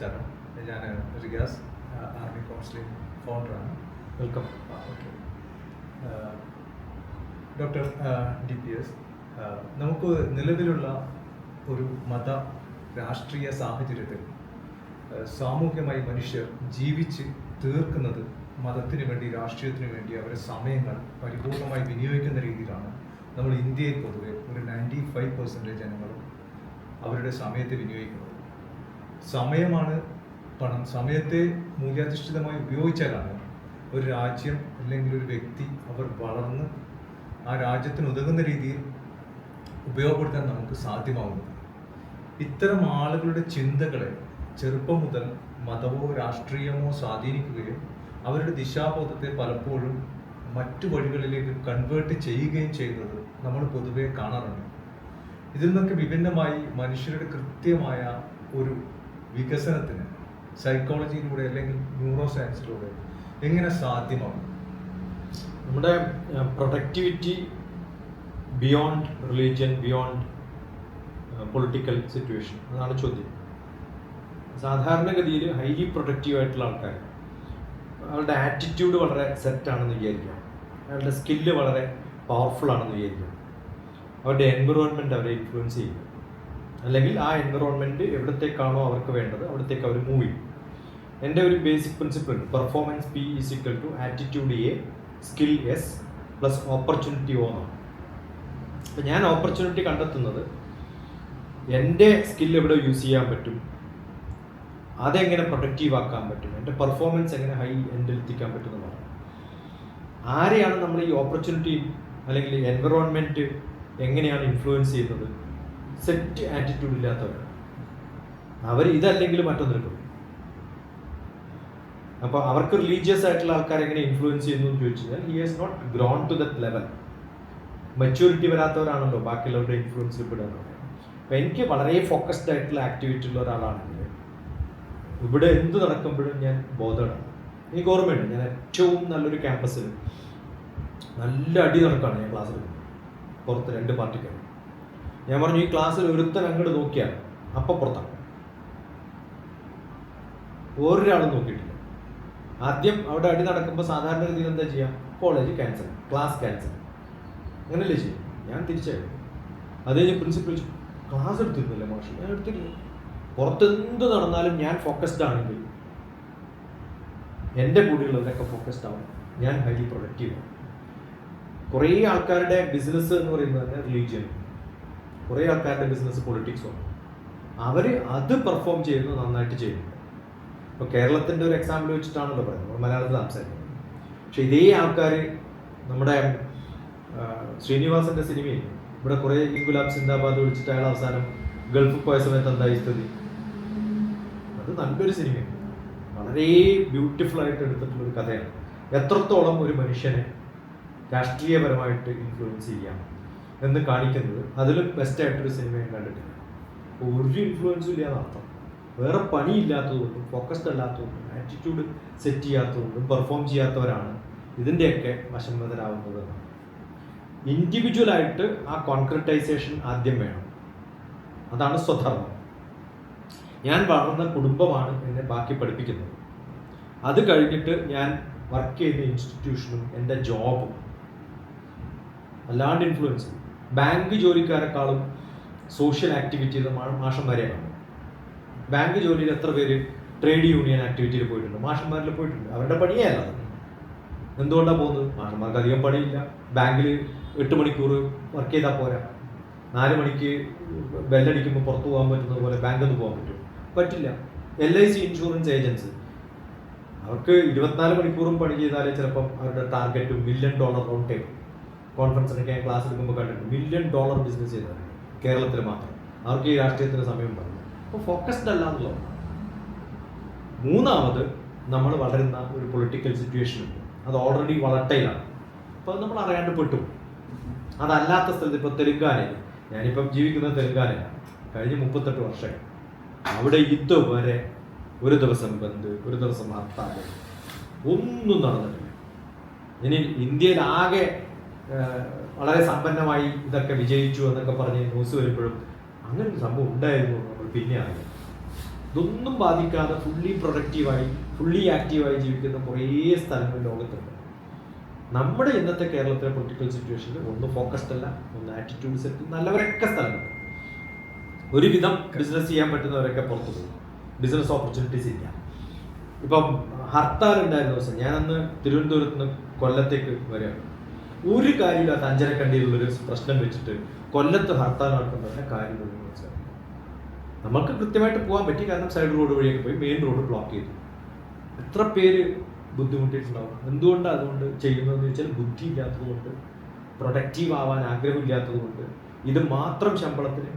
നമസ്കാരം. ഞാൻ Riyas, army counselling ഫൗണ്ടറാണ്. വെൽക്കം. ഓക്കെ. ഡോക്ടർ DPS, നമുക്ക് നിലവിലുള്ള ഒരു മത രാഷ്ട്രീയ സാഹചര്യത്തിൽ സാമൂഹ്യമായി മനുഷ്യർ ജീവിച്ച് തീർക്കുന്നത് മതത്തിന് വേണ്ടി, രാഷ്ട്രീയത്തിന് വേണ്ടി അവരുടെ സമയങ്ങൾ പരിപൂർണമായി വിനിയോഗിക്കുന്ന രീതിയിലാണ് നമ്മൾ ഇന്ത്യയിൽ പൊതുവെ ഒരു 95% ജനങ്ങളും അവരുടെ സമയത്തെ വിനിയോഗിക്കുന്നത്. സമയമാണ് പണം. സമയത്തെ മൂല്യാധിഷ്ഠിതമായി ഉപയോഗിച്ചാലാണ് ഒരു രാജ്യം അല്ലെങ്കിൽ ഒരു വ്യക്തി അവർ വളർന്ന് ആ രാജ്യത്തിന് ഉതകുന്ന രീതിയിൽ ഉപയോഗപ്പെടുത്താൻ നമുക്ക് സാധ്യമാവുന്നത്. ഇത്തരം ആളുകളുടെ ചിന്തകളെ ചെറുപ്പം മുതൽ മതമോ രാഷ്ട്രീയമോ സ്വാധീനിക്കുകയും അവരുടെ ദിശാബോധത്തെ പലപ്പോഴും മറ്റു വഴികളിലേക്ക് കൺവേർട്ട് ചെയ്യുകയും ചെയ്യുന്നത് നമ്മൾ പൊതുവെ കാണാറുണ്ട്. ഇതിൽ നിന്നൊക്കെ വിഭിന്നമായി മനുഷ്യരുടെ കൃത്യമായ ഒരു വികസനത്തിന് സൈക്കോളജിയിലൂടെ അല്ലെങ്കിൽ ന്യൂറോ സയൻസിലൂടെ എങ്ങനെ സാധ്യമാകും? നമ്മുടെ productivity beyond religion, beyond political situation, അതാണ് ചോദ്യം. സാധാരണഗതിയിൽ ഹൈലി പ്രൊഡക്റ്റീവ് ആയിട്ടുള്ള ആൾക്കാർ അവരുടെ ആറ്റിറ്റ്യൂഡ് വളരെ സെറ്റാണെന്ന് വിചാരിക്കാം, അവരുടെ സ്കില്ല് വളരെ പവർഫുൾ ആണെന്ന് വിചാരിക്കാം, അവരുടെ എൻവിറോൺമെൻറ്റ് അവരെ ഇൻഫ്ലുവൻസ് ചെയ്യും, അല്ലെങ്കിൽ ആ എൻവിറോൺമെൻറ്റ് എവിടത്തേക്കാണോ അവർക്ക് വേണ്ടത് അവിടത്തേക്ക് അവർ മൂവ് ചെയ്യും. എൻ്റെ ഒരു ബേസിക് പ്രിൻസിപ്പിൾ ഉണ്ട്, performance P = attitude A, skill S plus opportunity O എന്നാണ്. അപ്പം ഞാൻ ഓപ്പർച്യൂണിറ്റി കണ്ടെത്തുന്നത് എൻ്റെ സ്കിൽ എവിടെ യൂസ് ചെയ്യാൻ പറ്റും, അതെങ്ങനെ പ്രൊഡക്റ്റീവ് ആക്കാൻ പറ്റും, എൻ്റെ പെർഫോമൻസ് എങ്ങനെ ഹൈ എൻഡിൽ എത്തിക്കാൻ പറ്റുന്നതാണ്. ആരെയാണ് നമ്മൾ ഈ ഓപ്പർച്യൂണിറ്റി അല്ലെങ്കിൽ എൻവിറോൺമെൻറ്റ് എങ്ങനെയാണ് ഇൻഫ്ലുവൻസ് ചെയ്യുന്നത്? സെറ്റ് ആറ്റിറ്റ്യൂഡ് ഇല്ലാത്തവരാണ് അവർ. ഇതല്ലെങ്കിൽ മറ്റൊന്നെടുക്കും. അപ്പോൾ അവർക്ക് റിലീജിയസ് ആയിട്ടുള്ള ആൾക്കാരെ എങ്ങനെ ഇൻഫ്ലുവൻസ് ചെയ്യുന്നു എന്ന് ചോദിച്ചു കഴിഞ്ഞാൽ he has not grown to that level. Maturity വരാത്തവരാണല്ലോ ബാക്കിയുള്ളവരുടെ ഇൻഫ്ലുവൻസിൽ പെടുന്നത്. അപ്പോൾ എനിക്ക് വളരെ ഫോക്കസ്ഡ് ആയിട്ടുള്ള ആക്ടിവിറ്റി ഉള്ള ഒരാളാണെങ്കിൽ ഇവിടെ എന്ത് നടക്കുമ്പോഴും ഞാൻ ബോധമാണ്. എനിക്ക് ഓർമ്മയുണ്ട്, ഞാൻ ഏറ്റവും നല്ലൊരു ക്യാമ്പസിൽ നല്ല അടി നടക്കുകയാണ് ഞാൻ ക്ലാസ്സിൽ പുറത്ത് 2 പാർട്ടിക്കാർ. ഞാൻ പറഞ്ഞു, ഈ ക്ലാസ്സിൽ ഒരുത്തൻ അങ്ങോട്ട് നോക്കിയാൽ അപ്പം പുറത്താണ്. ഒരാളും നോക്കിയിട്ടില്ല. ആദ്യം അവിടെ അടി നടക്കുമ്പോൾ സാധാരണ രീതിയിൽ എന്താ ചെയ്യുക? കോളേജ് ക്യാൻസൽ, ക്ലാസ് ക്യാൻസൽ, അങ്ങനെയല്ലേ ചെയ്യും. ഞാൻ തിരിച്ചായിരുന്നു. അത് കഴിഞ്ഞ് പ്രിൻസിപ്പൽ ക്ലാസ് എടുത്തിരുന്നില്ല മാഷ്. ഞാൻ എടുത്തില്ല. പുറത്ത് എന്ത് നടന്നാലും ഞാൻ ഫോക്കസ്ഡ് ആണെങ്കിൽ എൻ്റെ കൂടെയുള്ളവരൊക്കെ ഫോക്കസ്ഡ് ആവും. ഞാൻ ഹൈലി പ്രൊഡക്റ്റീവാണ്. കുറേ ആൾക്കാരുടെ ബിസിനസ് എന്ന് പറയുന്നത് തന്നെ റിലീജിയൻ, കുറേ ആൾക്കാരുടെ ബിസിനസ് പൊളിറ്റിക്സുമാണ്. അവർ അത് പെർഫോം ചെയ്യുന്നത് നന്നായിട്ട് ചെയ്യുന്നു. ഇപ്പോൾ കേരളത്തിൻ്റെ ഒരു എക്സാമ്പിൾ വെച്ചിട്ടാണല്ലോ പറയുന്നത്, മലയാളത്തിൽ സംസാരിക്കുന്നത്. പക്ഷെ ഇതേ ആൾക്കാർ നമ്മുടെ ശ്രീനിവാസൻ്റെ സിനിമയിൽ ഇവിടെ കുറേ ഇൻഗുലാബ് സിന്ദാബാദ് വിളിച്ചിട്ട് അയാൾ അവസാനം ഗൾഫിൽ പോയ സമയത്ത് എന്തായി സ്ഥിതി? അത് നല്ലൊരു സിനിമയാണ്, വളരെ ബ്യൂട്ടിഫുൾ ആയിട്ട് എടുത്തിട്ടുള്ളൊരു കഥയാണ്. എത്രത്തോളം ഒരു മനുഷ്യനെ രാഷ്ട്രീയപരമായിട്ട് ഇൻഫ്ലുവൻസ് ചെയ്യാം എന്ന് കാണിക്കുന്നത് അതിലും ബെസ്റ്റായിട്ടൊരു സിനിമ ഞാൻ കണ്ടിട്ടില്ല. ഒരു ഇൻഫ്ലുവൻസും ഇല്ലാന്ന് അർത്ഥം. വേറെ പണിയില്ലാത്തതുകൊണ്ടും ഫോക്കസ്ഡ് അല്ലാത്തതുകൊണ്ടും ആറ്റിറ്റ്യൂഡ് സെറ്റ് ചെയ്യാത്തതുകൊണ്ടും പെർഫോം ചെയ്യാത്തവരാണ് ഇതിൻ്റെയൊക്കെ വശംവദരാകുന്നത്. ഇൻഡിവിജ്വലായിട്ട് ആ കോൺക്രറ്റൈസേഷൻ ആദ്യം വേണം. അതാണ് സ്വധർമ്മം. ഞാൻ വളർന്ന കുടുംബമാണ് എന്നെ ബാക്കി പഠിപ്പിക്കുന്നത്. അത് കഴിഞ്ഞിട്ട് ഞാൻ വർക്ക് ചെയ്യുന്ന ഇൻസ്റ്റിറ്റ്യൂഷനും എൻ്റെ ജോബും അല്ലാണ്ട് ഇൻഫ്ലുവൻസ്. ബാങ്ക് ജോലിക്കാരെക്കാളും സോഷ്യൽ ആക്ടിവിറ്റിയിൽ മാഷന്മാരെയാണ്. ബാങ്ക് ജോലിയിൽ എത്ര പേര് ട്രേഡ് യൂണിയൻ ആക്ടിവിറ്റിയിൽ പോയിട്ടുണ്ട്? മാഷന്മാരിൽ പോയിട്ടുണ്ട്. അവരുടെ പണിയേ അല്ല. എന്തുകൊണ്ടാണ് പോകുന്നത്? മാഷന്മാർക്ക് അധികം പണിയില്ല. ബാങ്കിൽ 8 മണിക്കൂർ വർക്ക് ചെയ്താൽ പോരാ. 4 മണിക്ക് ബെല്ലടിക്കുമ്പോൾ പുറത്തു പോകാൻ പറ്റുന്നത് പോലെ ബാങ്കിൽ നിന്ന് പോകാൻ പറ്റും? പറ്റില്ല. LIC ഇൻഷുറൻസ് ഏജൻസി അവർക്ക് 24 മണിക്കൂറും പണി ചെയ്താലേ ചിലപ്പം അവരുടെ ടാർഗറ്റ് $1 മില്യൺ റൗണ്ട് ടേബിൾ കോൺഫറൻസിനൊക്കെ ഞാൻ ക്ലാസ് എടുക്കുമ്പോൾ കണ്ടിട്ടുണ്ട്. $1 മില്യൺ ബിസിനസ് ചെയ്തതാണ് കേരളത്തിൽ മാത്രം. അവർക്ക് ഈ രാഷ്ട്രീയത്തിന് സമയം ഉണ്ടാവില്ല. അപ്പോൾ ഫോക്കസ്ഡ് അല്ല എന്നുള്ളതാണ്. മൂന്നാമത്, നമ്മൾ വളരുന്ന ഒരു പൊളിറ്റിക്കൽ സിറ്റുവേഷൻ ഉണ്ട്. അത് ഓൾറെഡി വളട്ടയിലാണ്. അപ്പോൾ നമ്മൾ അറിയാണ്ട് പെട്ടു. അതല്ലാത്ത സ്ഥലത്ത് ഇപ്പോൾ തെലുങ്കാനയിൽ, ഞാനിപ്പം ജീവിക്കുന്നത് തെലുങ്കാനയിലാണ്, കഴിഞ്ഞ 38 വർഷമായി. അവിടെ ഇതുവരെ ഒരു ദിവസം ബന്ദ്, ഒരു ദിവസം ഹർത്താൽ, ഒന്നും നടന്നിട്ടില്ല. ഇനി ഇന്ത്യയിൽ ആകെ വളരെ സമ്പന്നമായി ഇതൊക്കെ വിജയിച്ചു എന്നൊക്കെ പറഞ്ഞ് ന്യൂസ് വരുമ്പോഴും അങ്ങനെ ഒരു സംഭവം ഉണ്ടായിരുന്നു നമ്മൾ പിന്നെ അറിയാം. ഇതൊന്നും ബാധിക്കാതെ ഫുള്ളി പ്രൊഡക്റ്റീവായി ഫുള്ളി ആക്റ്റീവായി ജീവിക്കുന്ന കുറേ സ്ഥലങ്ങൾ ലോകത്തുണ്ട്. നമ്മുടെ ഇന്നത്തെ കേരളത്തിലെ പൊളിറ്റിക്കൽ സിറ്റുവേഷനിൽ ഒന്ന് ഫോക്കസ്ഡ് അല്ല, ഒന്ന് ആറ്റിറ്റ്യൂഡ് സെറ്റ് നല്ലവരൊക്കെ സ്ഥലമുണ്ട്. ഒരുവിധം ബിസിനസ് ചെയ്യാൻ പറ്റുന്നവരൊക്കെ പുറത്തു പോകും, ബിസിനസ് ഓപ്പർച്യൂണിറ്റീസ് ഇല്ല. ഇപ്പം ഹർത്താൽ ഉണ്ടായിരുന്ന ദിവസം ഞാനന്ന് തിരുവനന്തപുരത്ത് നിന്ന് കൊല്ലത്തേക്ക് വരികയാണ്. ഒരു കാര്യമില്ലാത്ത അഞ്ചരക്കണ്ടിയിലുള്ളൊരു പ്രശ്നം വെച്ചിട്ട് കൊല്ലത്ത് ഹർത്താൽ നടക്കുന്നതിൻ്റെ കാര്യം മനസ്സിലാക്കി. നമുക്ക് കൃത്യമായിട്ട് പോകാൻ പറ്റി, കാരണം സൈഡ് റോഡ് വഴിയൊക്കെ പോയി മെയിൻ റോഡ് ബ്ലോക്ക് ചെയ്തു. എത്ര പേര് ബുദ്ധിമുട്ടിയിട്ടുണ്ടാവും. എന്തുകൊണ്ടാണ് അതുകൊണ്ട് ചെയ്യുന്നതെന്ന് ചോദിച്ചാൽ ബുദ്ധി ഇല്ലാത്തത് കൊണ്ട്, പ്രൊഡക്റ്റീവ് ആവാൻ ആഗ്രഹമില്ലാത്തത് കൊണ്ട്, ഇത് മാത്രം ശമ്പളത്തിന്